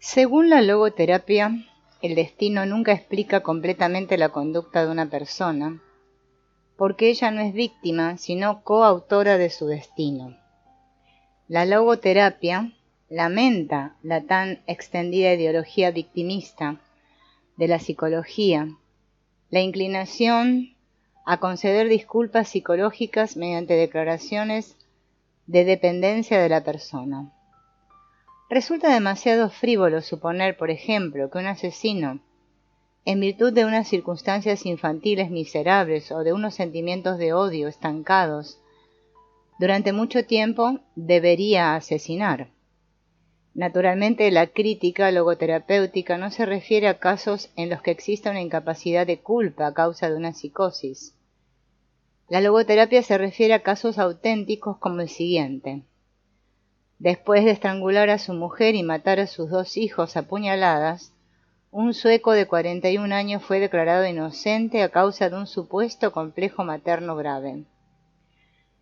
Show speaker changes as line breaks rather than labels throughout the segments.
Según la logoterapia, el destino nunca explica completamente la conducta de una persona, porque ella no es víctima, sino coautora de su destino. La logoterapia lamenta la tan extendida ideología victimista de la psicología, la inclinación a conceder disculpas psicológicas mediante declaraciones de dependencia de la persona. Resulta demasiado frívolo suponer, por ejemplo, que un asesino, en virtud de unas circunstancias infantiles miserables o de unos sentimientos de odio estancados, durante mucho tiempo debería asesinar. Naturalmente, la crítica logoterapéutica no se refiere a casos en los que exista una incapacidad de culpa a causa de una psicosis. La logoterapia se refiere a casos auténticos como el siguiente. Después de estrangular a su mujer y matar a sus 2 hijos a puñaladas, un sueco de 41 años fue declarado inocente a causa de un supuesto complejo materno grave.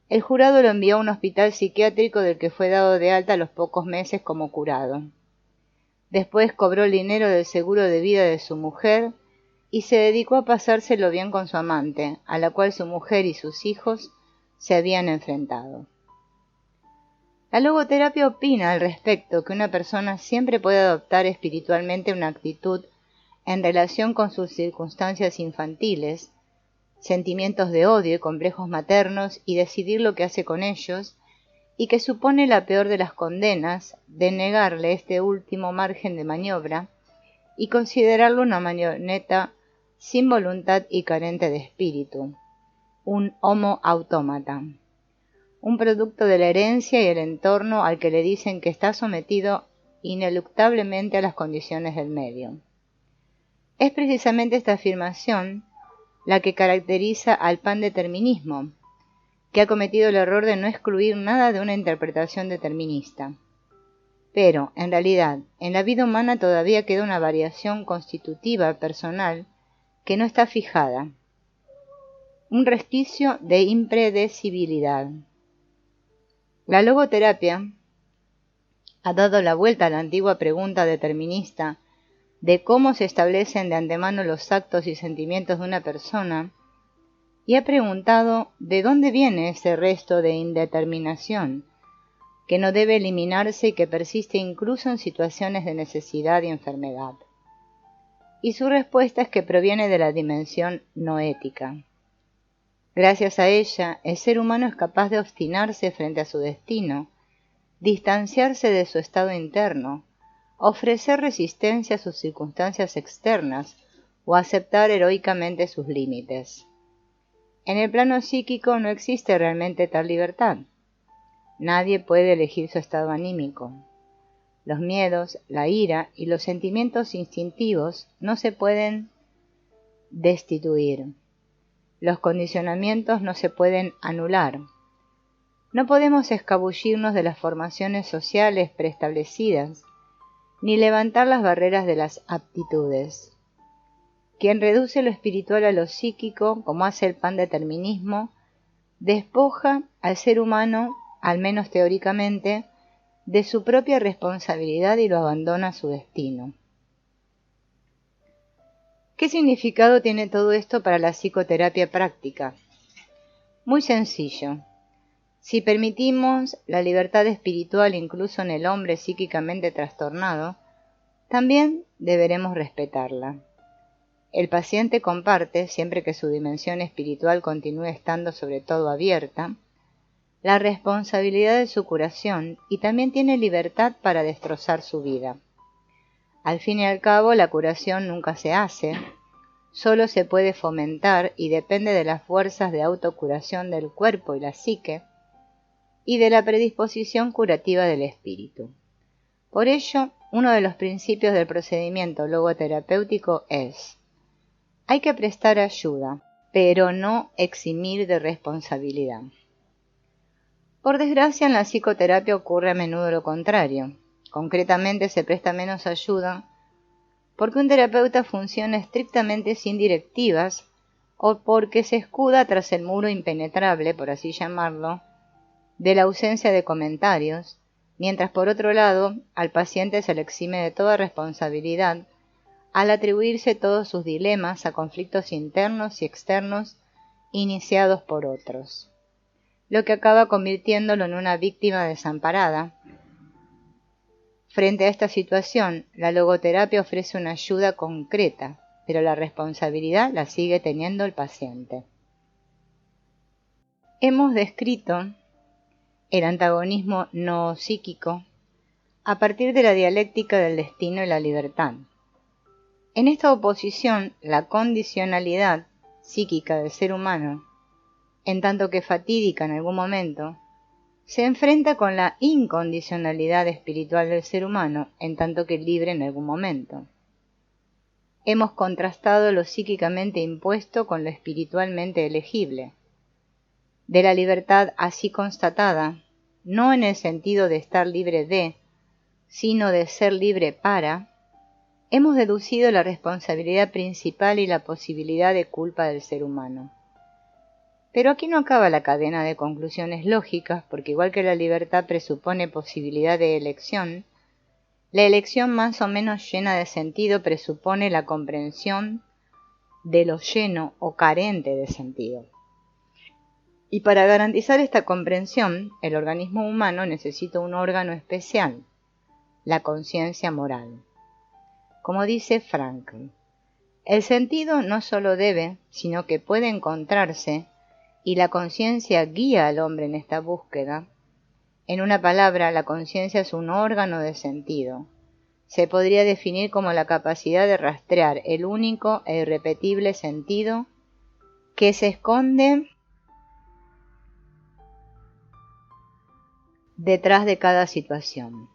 El jurado lo envió a un hospital psiquiátrico del que fue dado de alta a los pocos meses como curado. Después cobró el dinero del seguro de vida de su mujer y se dedicó a pasárselo bien con su amante, a la cual su mujer y sus hijos se habían enfrentado. La logoterapia opina al respecto que una persona siempre puede adoptar espiritualmente una actitud en relación con sus circunstancias infantiles, sentimientos de odio y complejos maternos y decidir lo que hace con ellos, y que supone la peor de las condenas de negarle este último margen de maniobra y considerarlo una marioneta sin voluntad y carente de espíritu, un homo autómata. Un producto de la herencia y el entorno al que le dicen que está sometido ineluctablemente a las condiciones del medio. Es precisamente esta afirmación la que caracteriza al pandeterminismo, que ha cometido el error de no excluir nada de una interpretación determinista. Pero, en realidad, en la vida humana todavía queda una variación constitutiva personal que no está fijada, un resquicio de impredecibilidad. La logoterapia ha dado la vuelta a la antigua pregunta determinista de cómo se establecen de antemano los actos y sentimientos de una persona y ha preguntado de dónde viene ese resto de indeterminación que no debe eliminarse y que persiste incluso en situaciones de necesidad y enfermedad. Y su respuesta es que proviene de la dimensión no ética. Gracias a ella, el ser humano es capaz de obstinarse frente a su destino, distanciarse de su estado interno, ofrecer resistencia a sus circunstancias externas o aceptar heroicamente sus límites. En el plano psíquico no existe realmente tal libertad. Nadie puede elegir su estado anímico. Los miedos, la ira y los sentimientos instintivos no se pueden destituir. Los condicionamientos no se pueden anular. No podemos escabullirnos de las formaciones sociales preestablecidas, ni levantar las barreras de las aptitudes. Quien reduce lo espiritual a lo psíquico, como hace el pandeterminismo, despoja al ser humano, al menos teóricamente, de su propia responsabilidad y lo abandona a su destino. ¿Qué significado tiene todo esto para la psicoterapia práctica? Muy sencillo. Si permitimos la libertad espiritual incluso en el hombre psíquicamente trastornado, también deberemos respetarla. El paciente comparte, siempre que su dimensión espiritual continúe estando sobre todo abierta, la responsabilidad de su curación y también tiene libertad para destrozar su vida. Al fin y al cabo, la curación nunca se hace, solo se puede fomentar y depende de las fuerzas de autocuración del cuerpo y la psique y de la predisposición curativa del espíritu. Por ello, uno de los principios del procedimiento logoterapéutico es: hay que prestar ayuda, pero no eximir de responsabilidad. Por desgracia, en la psicoterapia ocurre a menudo lo contrario. Concretamente, se presta menos ayuda porque un terapeuta funciona estrictamente sin directivas o porque se escuda tras el muro impenetrable, por así llamarlo, de la ausencia de comentarios, mientras por otro lado al paciente se le exime de toda responsabilidad al atribuirse todos sus dilemas a conflictos internos y externos iniciados por otros, lo que acaba convirtiéndolo en una víctima desamparada. Frente a esta situación, la logoterapia ofrece una ayuda concreta, pero la responsabilidad la sigue teniendo el paciente. Hemos descrito el antagonismo noopsíquico a partir de la dialéctica del destino y la libertad. En esta oposición, la condicionalidad psíquica del ser humano, en tanto que fatídica en algún momento, se enfrenta con la incondicionalidad espiritual del ser humano, en tanto que libre en algún momento. Hemos contrastado lo psíquicamente impuesto con lo espiritualmente elegible. De la libertad así constatada, no en el sentido de estar libre de, sino de ser libre para, hemos deducido la responsabilidad principal y la posibilidad de culpa del ser humano. Pero aquí no acaba la cadena de conclusiones lógicas, porque igual que la libertad presupone posibilidad de elección, la elección más o menos llena de sentido presupone la comprensión de lo lleno o carente de sentido. Y para garantizar esta comprensión, el organismo humano necesita un órgano especial, la conciencia moral. Como dice Frankl, el sentido no solo debe, sino que puede encontrarse, y la conciencia guía al hombre en esta búsqueda. En una palabra, la conciencia es un órgano de sentido. Se podría definir como la capacidad de rastrear el único e irrepetible sentido que se esconde detrás de cada situación.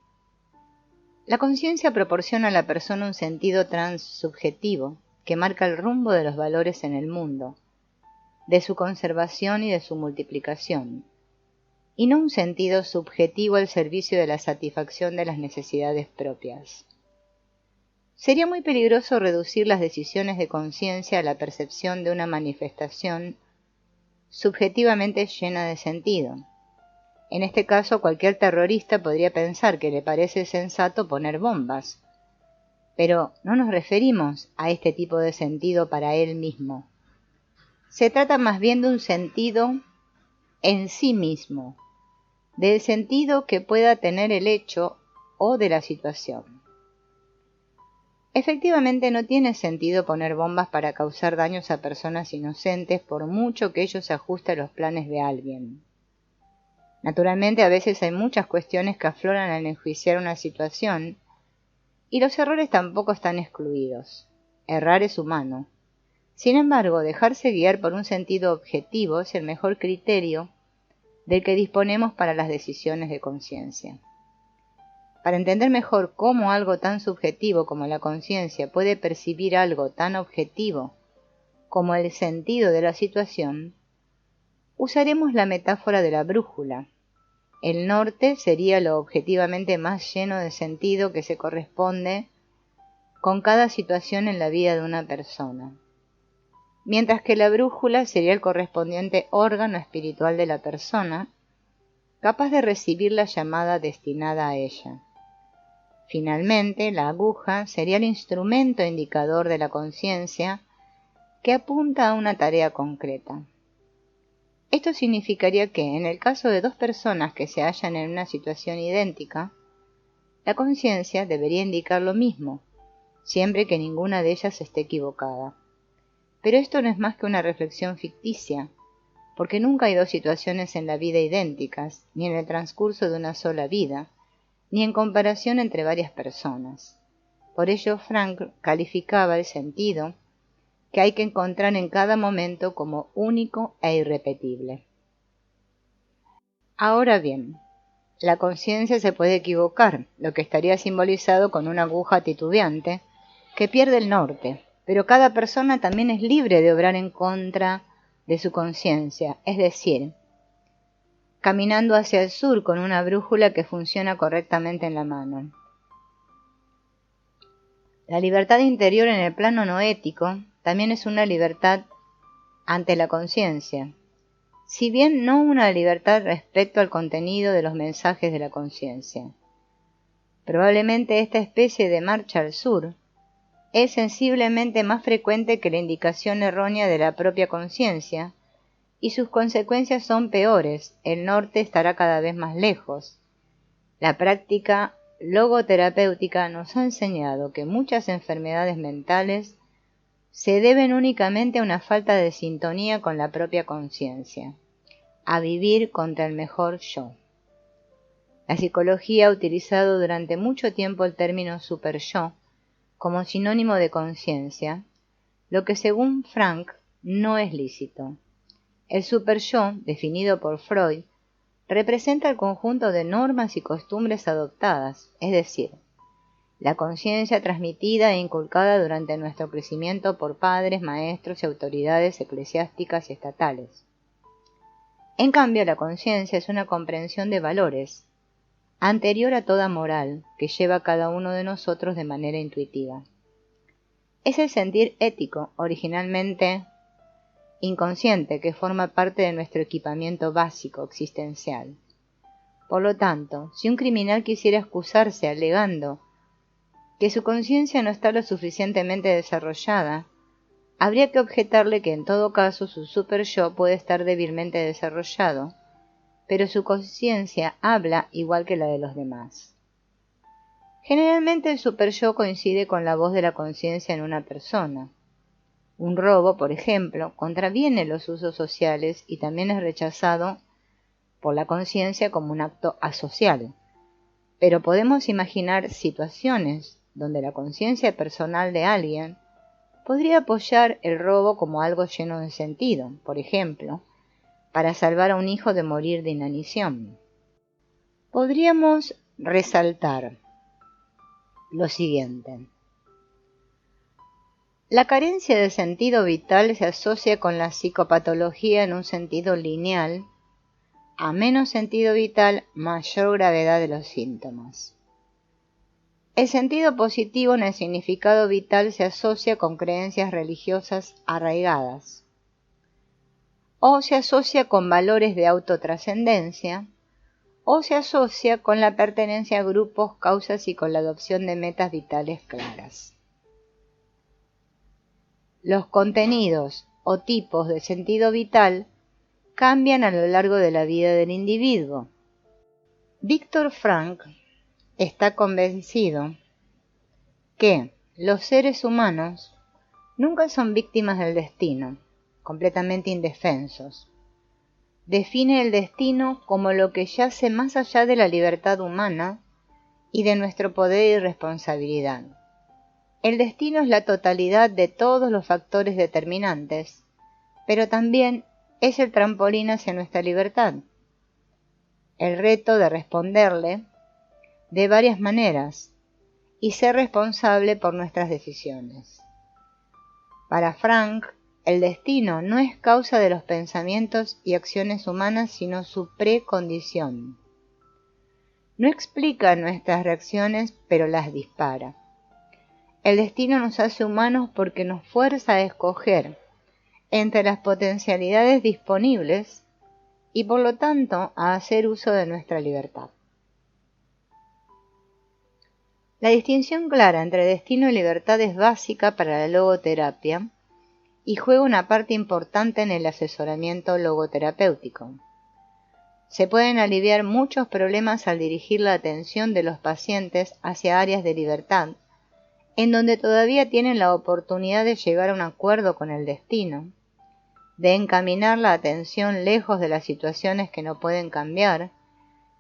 La conciencia proporciona a la persona un sentido transsubjetivo que marca el rumbo de los valores en el mundo, de su conservación y de su multiplicación, y no un sentido subjetivo al servicio de la satisfacción de las necesidades propias. Sería muy peligroso reducir las decisiones de conciencia a la percepción de una manifestación subjetivamente llena de sentido. En este caso, cualquier terrorista podría pensar que le parece sensato poner bombas, pero no nos referimos a este tipo de sentido para él mismo. Se trata más bien de un sentido en sí mismo, del sentido que pueda tener el hecho o de la situación. Efectivamente, no tiene sentido poner bombas para causar daños a personas inocentes, por mucho que ello se ajuste a los planes de alguien. Naturalmente, a veces hay muchas cuestiones que afloran al enjuiciar una situación, y los errores tampoco están excluidos. Errar es humano. Sin embargo, dejarse guiar por un sentido objetivo es el mejor criterio del que disponemos para las decisiones de conciencia. Para entender mejor cómo algo tan subjetivo como la conciencia puede percibir algo tan objetivo como el sentido de la situación, usaremos la metáfora de la brújula. El norte sería lo objetivamente más lleno de sentido que se corresponde con cada situación en la vida de una persona, mientras que la brújula sería el correspondiente órgano espiritual de la persona, capaz de recibir la llamada destinada a ella. Finalmente, la aguja sería el instrumento indicador de la conciencia que apunta a una tarea concreta. Esto significaría que, en el caso de dos personas que se hallan en una situación idéntica, la conciencia debería indicar lo mismo, siempre que ninguna de ellas esté equivocada. Pero esto no es más que una reflexión ficticia, porque nunca hay dos situaciones en la vida idénticas, ni en el transcurso de una sola vida, ni en comparación entre varias personas. Por ello, Frankl calificaba el sentido que hay que encontrar en cada momento como único e irrepetible. Ahora bien, la conciencia se puede equivocar, lo que estaría simbolizado con una aguja titubeante que pierde el norte, pero cada persona también es libre de obrar en contra de su conciencia, es decir, caminando hacia el sur con una brújula que funciona correctamente en la mano. La libertad interior en el plano noético también es una libertad ante la conciencia. si bien no una libertad respecto al contenido de los mensajes de la conciencia. Probablemente esta especie de marcha al sur es sensiblemente más frecuente que la indicación errónea de la propia conciencia, y sus consecuencias son peores. El norte estará cada vez más lejos. La práctica logoterapéutica nos ha enseñado que muchas enfermedades mentales se deben únicamente a una falta de sintonía con la propia conciencia, a vivir contra el mejor yo. La psicología ha utilizado durante mucho tiempo el término super-yo como sinónimo de conciencia, lo que según Frank no es lícito. El super-yo, definido por Freud, representa el conjunto de normas y costumbres adoptadas, es decir, la conciencia transmitida e inculcada durante nuestro crecimiento por padres, maestros y autoridades eclesiásticas y estatales. En cambio, la conciencia es una comprensión de valores, anterior a toda moral, que lleva cada uno de nosotros de manera intuitiva. Es el sentir ético, originalmente inconsciente, que forma parte de nuestro equipamiento básico existencial. Por lo tanto, si un criminal quisiera excusarse alegando que su conciencia no está lo suficientemente desarrollada, habría que objetarle que en todo caso su super-yo puede estar débilmente desarrollado, pero su conciencia habla igual que la de los demás. Generalmente el super-yo coincide con la voz de la conciencia en una persona. Un robo, por ejemplo, contraviene los usos sociales y también es rechazado por la conciencia como un acto asocial. Pero podemos imaginar situaciones donde la conciencia personal de alguien podría apoyar el robo como algo lleno de sentido, por ejemplo, para salvar a un hijo de morir de inanición. Podríamos resaltar lo siguiente. La carencia de sentido vital se asocia con la psicopatología en un sentido lineal. A menos sentido vital, mayor gravedad de los síntomas. El sentido positivo en el significado vital se asocia con creencias religiosas arraigadas, o se asocia con valores de autotrascendencia, o se asocia con la pertenencia a grupos, causas y con la adopción de metas vitales claras. Los contenidos o tipos de sentido vital cambian a lo largo de la vida del individuo. Viktor Frankl está convencido que los seres humanos nunca son víctimas del destino, completamente indefensos. Define el destino como lo que yace más allá de la libertad humana y de nuestro poder y responsabilidad. El destino es la totalidad de todos los factores determinantes, pero también es el trampolín hacia nuestra libertad. El reto de responderle de varias maneras y ser responsable por nuestras decisiones. Para Frank, el destino no es causa de los pensamientos y acciones humanas, sino su precondición. No explica nuestras reacciones, pero las dispara. El destino nos hace humanos porque nos fuerza a escoger entre las potencialidades disponibles y por lo tanto a hacer uso de nuestra libertad. La distinción clara entre destino y libertad es básica para la logoterapia y juega una parte importante en el asesoramiento logoterapéutico. Se pueden aliviar muchos problemas al dirigir la atención de los pacientes hacia áreas de libertad, en donde todavía tienen la oportunidad de llegar a un acuerdo con el destino, de encaminar la atención lejos de las situaciones que no pueden cambiar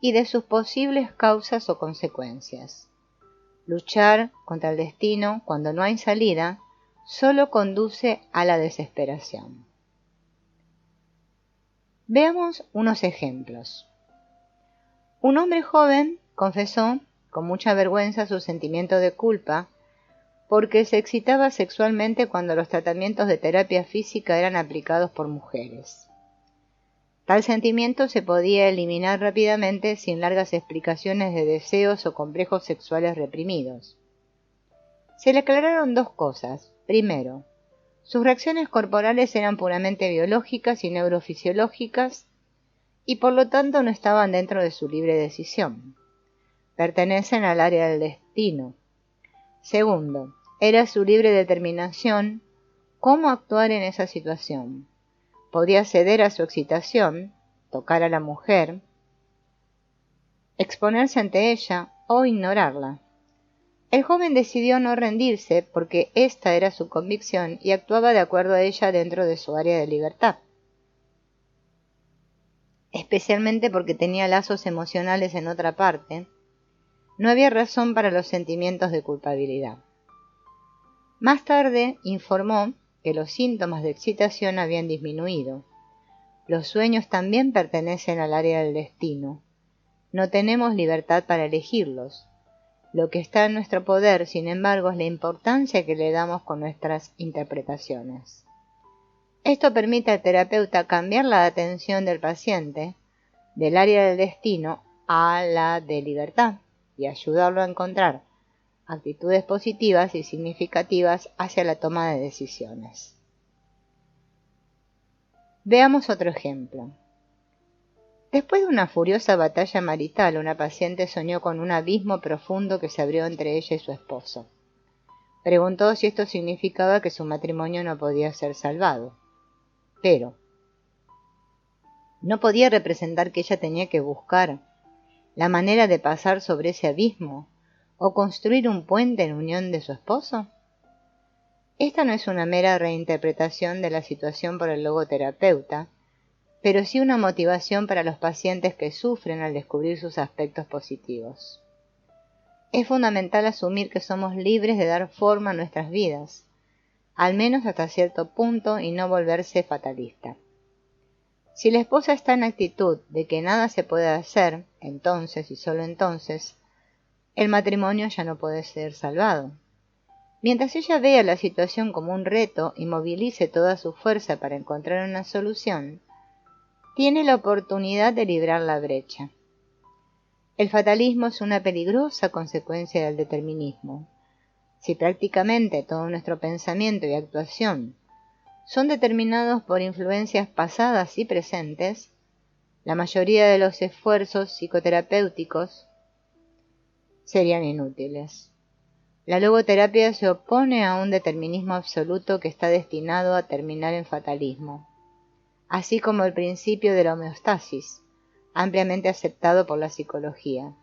y de sus posibles causas o consecuencias. Luchar contra el destino cuando no hay salida solo conduce a la desesperación. Veamos unos ejemplos. Un hombre joven confesó con mucha vergüenza su sentimiento de culpa porque se excitaba sexualmente cuando los tratamientos de terapia física eran aplicados por mujeres. Tal sentimiento se podía eliminar rápidamente sin largas explicaciones de deseos o complejos sexuales reprimidos. Se le aclararon dos cosas. Primero, Sus reacciones corporales eran puramente biológicas y neurofisiológicas y por lo tanto no estaban dentro de su libre decisión. Pertenecen al área del destino. Segundo, era su libre determinación cómo actuar en esa situación. Podía ceder a su excitación, tocar a la mujer, exponerse ante ella o ignorarla. El joven decidió no rendirse porque esta era su convicción y actuaba de acuerdo a ella dentro de su área de libertad, especialmente porque tenía lazos emocionales en otra parte. No había razón para los sentimientos de culpabilidad. Más tarde informó que los síntomas de excitación habían disminuido. Los sueños también pertenecen al área del destino. No tenemos libertad para elegirlos. Lo que está en nuestro poder, sin embargo, es la importancia que le damos con nuestras interpretaciones. Esto permite al terapeuta cambiar la atención del paciente del área del destino a la de libertad y ayudarlo a encontrar actitudes positivas y significativas hacia la toma de decisiones. Veamos otro ejemplo. Después de una furiosa batalla marital, una paciente soñó con un abismo profundo que se abrió entre ella y su esposo. Preguntó si esto significaba que su matrimonio no podía ser salvado. Pero ¿no podía representar que ella tenía que buscar la manera de pasar sobre ese abismo o construir un puente en unión de su esposo? Esta no es una mera reinterpretación de la situación por el logoterapeuta, pero sí una motivación para los pacientes que sufren al descubrir sus aspectos positivos. Es fundamental asumir que somos libres de dar forma a nuestras vidas, al menos hasta cierto punto, y no volverse fatalista. Si la esposa está en actitud de que nada se puede hacer, entonces y solo entonces, el matrimonio ya no puede ser salvado. Mientras ella vea la situación como un reto y movilice toda su fuerza para encontrar una solución, tiene la oportunidad de librar la brecha. El fatalismo es una peligrosa consecuencia del determinismo. Si prácticamente todo nuestro pensamiento y actuación son determinados por influencias pasadas y presentes, la mayoría de los esfuerzos psicoterapéuticos serían inútiles. La logoterapia se opone a un determinismo absoluto que está destinado a terminar en fatalismo, así como el principio de la homeostasis, ampliamente aceptado por la psicología.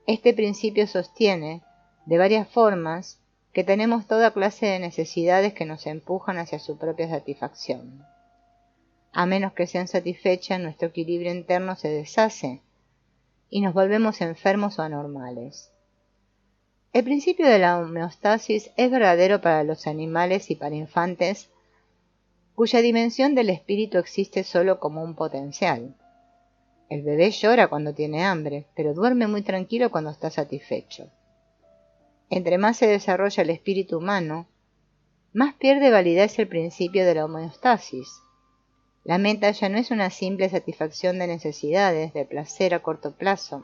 Este principio sostiene, de varias formas, que tenemos toda clase de necesidades que nos empujan hacia su propia satisfacción. A menos que sean satisfechas, nuestro equilibrio interno se deshace y nos volvemos enfermos o anormales. El principio de la homeostasis es verdadero para los animales y para infantes cuya dimensión del espíritu existe solo como un potencial. El bebé llora cuando tiene hambre, pero duerme muy tranquilo cuando está satisfecho. Entre más se desarrolla el espíritu humano, más pierde validez el principio de la homeostasis. La meta ya no es una simple satisfacción de necesidades, de placer a corto plazo,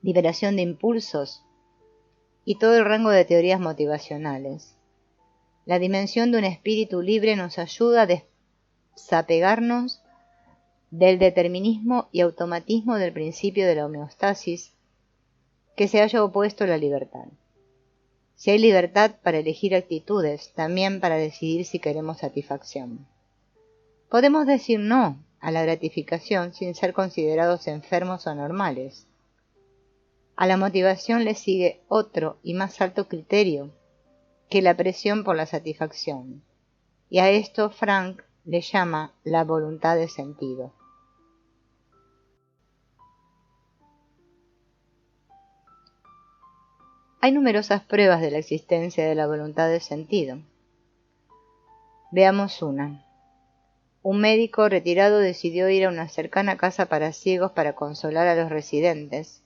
liberación de impulsos y todo el rango de teorías motivacionales. La dimensión de un espíritu libre nos ayuda a desapegarnos del determinismo y automatismo del principio de la homeostasis que se haya opuesto a la libertad. Si hay libertad para elegir actitudes, también para decidir si queremos satisfacción. Podemos decir no a la gratificación sin ser considerados enfermos o anormales. A la motivación le sigue otro y más alto criterio que la presión por la satisfacción, y a esto Frank le llama la voluntad de sentido. Hay numerosas pruebas de la existencia de la voluntad de sentido. Veamos una. Un médico retirado decidió ir a una cercana casa para ciegos para consolar a los residentes,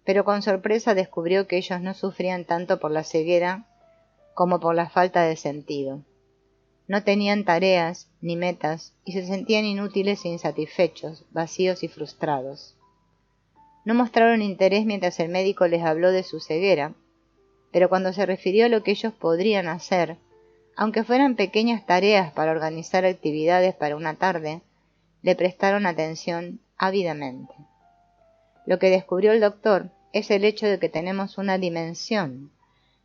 pero con sorpresa descubrió que ellos no sufrían tanto por la ceguera como por la falta de sentido. No tenían tareas ni metas y se sentían inútiles e insatisfechos, vacíos y frustrados. No mostraron interés mientras el médico les habló de su ceguera, pero cuando se refirió a lo que ellos podrían hacer, aunque fueran pequeñas tareas para organizar actividades para una tarde, le prestaron atención ávidamente. Lo que descubrió el doctor es el hecho de que tenemos una dimensión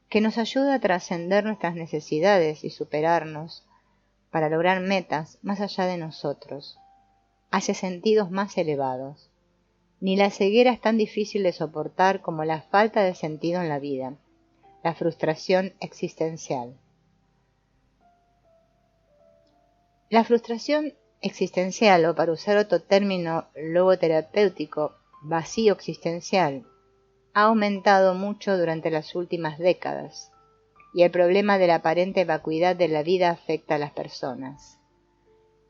que nos ayuda a trascender nuestras necesidades y superarnos para lograr metas más allá de nosotros, hacia sentidos más elevados. Ni la ceguera es tan difícil de soportar como la falta de sentido en la vida, la frustración existencial. La frustración existencial, o para usar otro término logoterapéutico, vacío existencial, ha aumentado mucho durante las últimas décadas, y el problema de la aparente vacuidad de la vida afecta a las personas.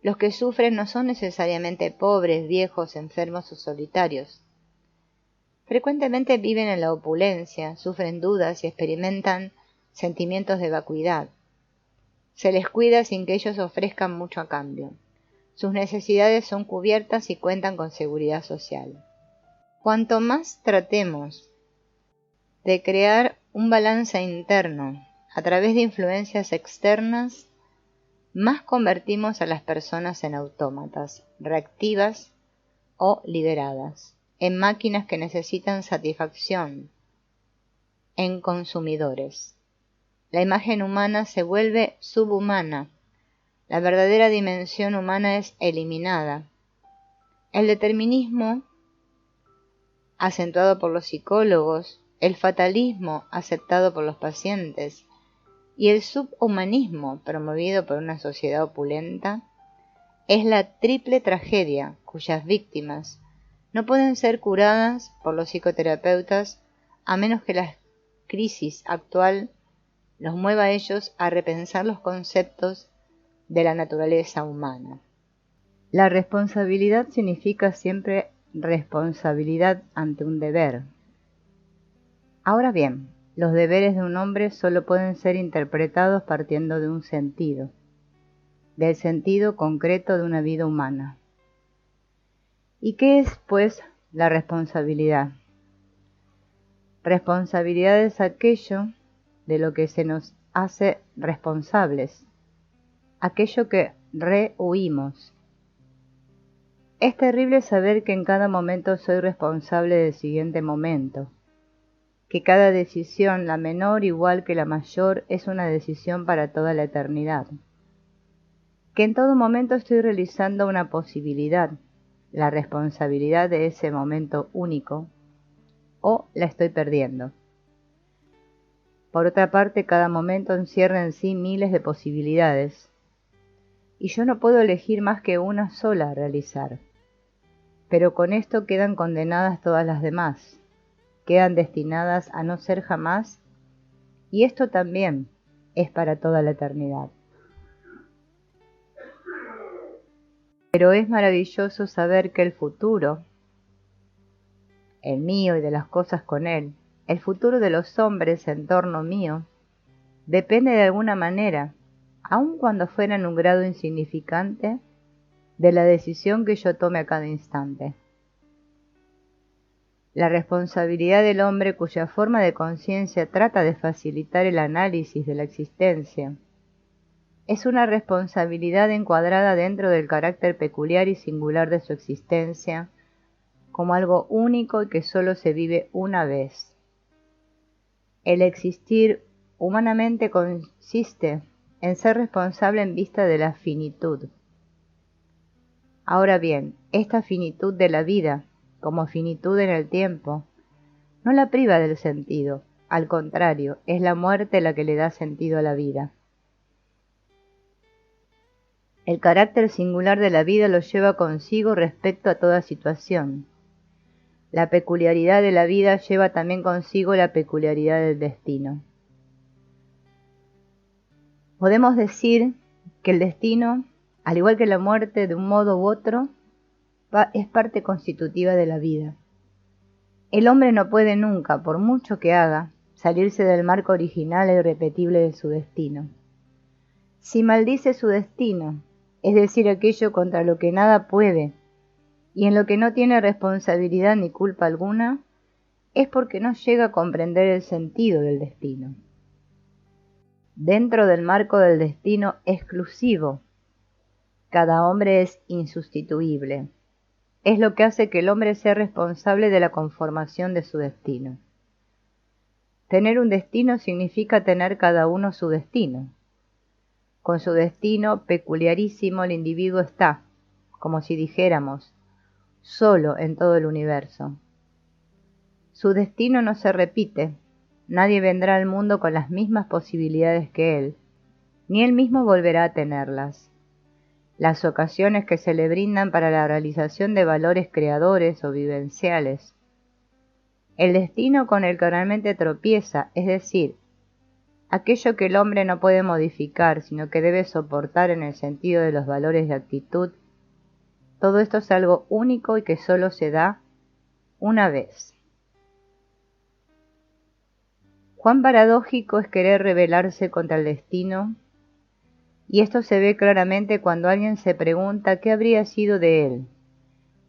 Los que sufren no son necesariamente pobres, viejos, enfermos o solitarios. Frecuentemente viven en la opulencia, sufren dudas y experimentan sentimientos de vacuidad. Se les cuida sin que ellos ofrezcan mucho a cambio. Sus necesidades son cubiertas y cuentan con seguridad social. Cuanto más tratemos de crear un balance interno a través de influencias externas, más convertimos a las personas en autómatas, reactivas o liberadas, en máquinas que necesitan satisfacción, en consumidores. La imagen humana se vuelve subhumana, la verdadera dimensión humana es eliminada. El determinismo, acentuado por los psicólogos, el fatalismo, aceptado por los pacientes, y el subhumanismo, promovido por una sociedad opulenta, es la triple tragedia cuyas víctimas no pueden ser curadas por los psicoterapeutas a menos que la crisis actual los mueva a ellos a repensar los conceptos de la naturaleza humana. La responsabilidad significa siempre responsabilidad ante un deber. Ahora bien, los deberes de un hombre solo pueden ser interpretados partiendo de un sentido, del sentido concreto de una vida humana. ¿Y qué es, pues, la responsabilidad? Responsabilidad es aquello de lo que se nos hace responsables, aquello que rehuimos. Es terrible saber que en cada momento soy responsable del siguiente momento, que cada decisión, la menor igual que la mayor, es una decisión para toda la eternidad, que en todo momento estoy realizando una posibilidad, la responsabilidad de ese momento único, o la estoy perdiendo. Por otra parte, cada momento encierra en sí miles de posibilidades, y yo no puedo elegir más que una sola a realizar, pero con esto quedan condenadas todas las demás, quedan destinadas a no ser jamás, y esto también es para toda la eternidad. Pero es maravilloso saber que el futuro, el mío y de las cosas con él, el futuro de los hombres en torno mío, depende de alguna manera, aun cuando fuera en un grado insignificante, de la decisión que yo tome a cada instante. La responsabilidad del hombre cuya forma de conciencia trata de facilitar el análisis de la existencia es una responsabilidad encuadrada dentro del carácter peculiar y singular de su existencia, como algo único y que solo se vive una vez. El existir humanamente consiste en ser responsable en vista de la finitud. Ahora bien, esta finitud de la vida, como finitud en el tiempo, no la priva del sentido, al contrario, es la muerte la que le da sentido a la vida. El carácter singular de la vida lo lleva consigo respecto a toda situación. La peculiaridad de la vida lleva también consigo la peculiaridad del destino. Podemos decir que el destino, al igual que la muerte de un modo u otro, es parte constitutiva de la vida. El hombre no puede nunca, por mucho que haga, salirse del marco original e irrepetible de su destino. Si maldice su destino, es decir, aquello contra lo que nada puede y en lo que no tiene responsabilidad ni culpa alguna, es porque no llega a comprender el sentido del destino. Dentro del marco del destino exclusivo, cada hombre es insustituible. Es lo que hace que el hombre sea responsable de la conformación de su destino. Tener un destino significa tener cada uno su destino. Con su destino peculiarísimo el individuo está, como si dijéramos, solo en todo el universo. Su destino no se repite, nadie vendrá al mundo con las mismas posibilidades que él, ni él mismo volverá a tenerlas. Las ocasiones que se le brindan para la realización de valores creadores o vivenciales. El destino con el que realmente tropieza, es decir, aquello que el hombre no puede modificar, sino que debe soportar en el sentido de los valores de actitud, todo esto es algo único y que solo se da una vez. Cuán paradójico es querer rebelarse contra el destino, y esto se ve claramente cuando alguien se pregunta qué habría sido de él,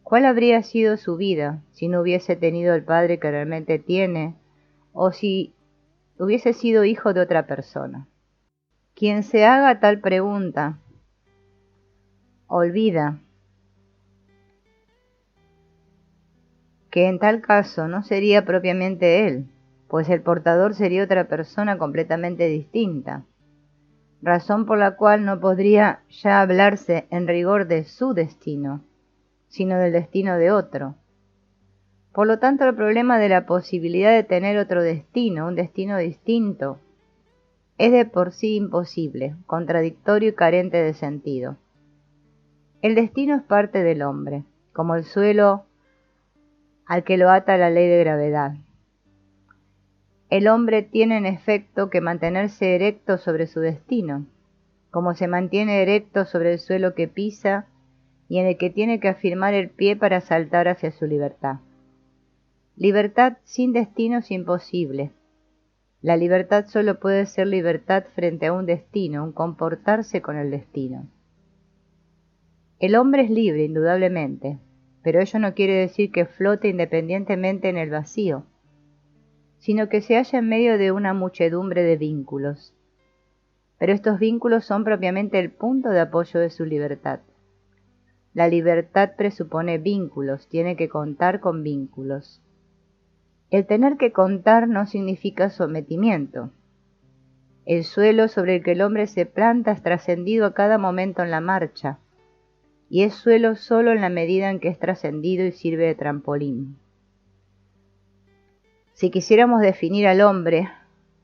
cuál habría sido su vida si no hubiese tenido el padre que realmente tiene, o si hubiese sido hijo de otra persona. Quien se haga tal pregunta, olvida que en tal caso no sería propiamente él, pues el portador sería otra persona completamente distinta, razón por la cual no podría ya hablarse en rigor de su destino, sino del destino de otro. Por lo tanto, el problema de la posibilidad de tener otro destino, un destino distinto, es de por sí imposible, contradictorio y carente de sentido. El destino es parte del hombre, como el suelo al que lo ata la ley de gravedad. El hombre tiene en efecto que mantenerse erecto sobre su destino, como se mantiene erecto sobre el suelo que pisa y en el que tiene que afirmar el pie para saltar hacia su libertad. Libertad sin destino es imposible. La libertad solo puede ser libertad frente a un destino, un comportarse con el destino. El hombre es libre, indudablemente, pero ello no quiere decir que flote independientemente en el vacío, sino que se halla en medio de una muchedumbre de vínculos. Pero estos vínculos son propiamente el punto de apoyo de su libertad. La libertad presupone vínculos, tiene que contar con vínculos. El tener que contar no significa sometimiento. El suelo sobre el que el hombre se planta es trascendido a cada momento en la marcha, y es suelo solo en la medida en que es trascendido y sirve de trampolín. Si quisiéramos definir al hombre,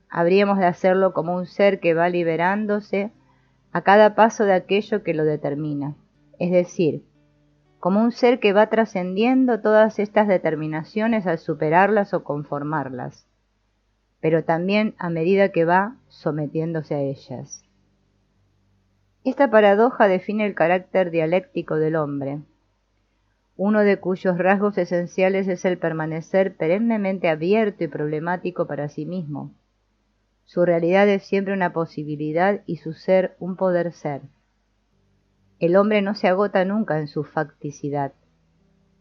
habríamos de hacerlo como un ser que va liberándose a cada paso de aquello que lo determina, es decir, como un ser que va trascendiendo todas estas determinaciones al superarlas o conformarlas, pero también a medida que va sometiéndose a ellas. Esta paradoja define el carácter dialéctico del hombre, uno de cuyos rasgos esenciales es el permanecer perennemente abierto y problemático para sí mismo. Su realidad es siempre una posibilidad y su ser un poder ser. El hombre no se agota nunca en su facticidad.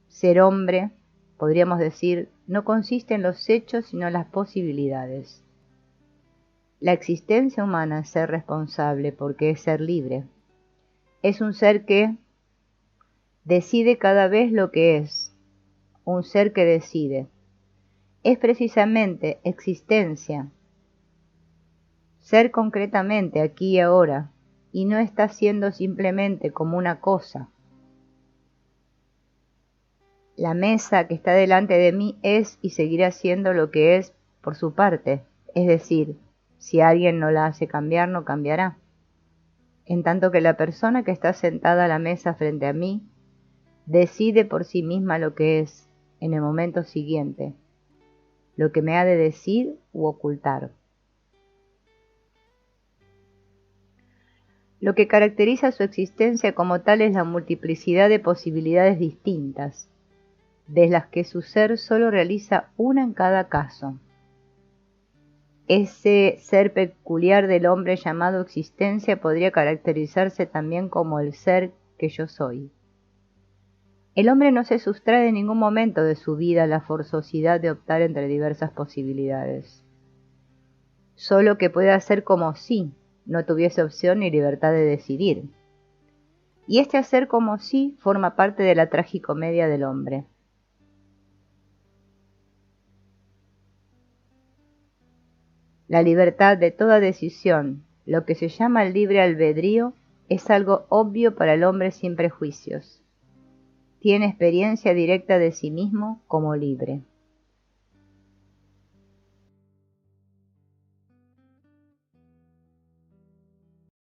Ser hombre, podríamos decir, no consiste en los hechos sino en las posibilidades. La existencia humana es ser responsable porque es ser libre. Es un ser que decide cada vez lo que es, un ser que decide. Es precisamente existencia, ser concretamente aquí y ahora, y no está siendo simplemente como una cosa. La mesa que está delante de mí es y seguirá siendo lo que es por su parte, es decir, si alguien no la hace cambiar, no cambiará. En tanto que la persona que está sentada a la mesa frente a mí decide por sí misma lo que es en el momento siguiente, lo que me ha de decir u ocultar. Lo que caracteriza su existencia como tal es la multiplicidad de posibilidades distintas, de las que su ser solo realiza una en cada caso. Ese ser peculiar del hombre llamado existencia podría caracterizarse también como el ser que yo soy. El hombre no se sustrae en ningún momento de su vida a la forzosidad de optar entre diversas posibilidades. Solo que puede hacer como si no tuviese opción ni libertad de decidir. Y este hacer como si forma parte de la tragicomedia del hombre. La libertad de toda decisión, lo que se llama el libre albedrío, es algo obvio para el hombre sin prejuicios. Tiene experiencia directa de sí mismo como libre.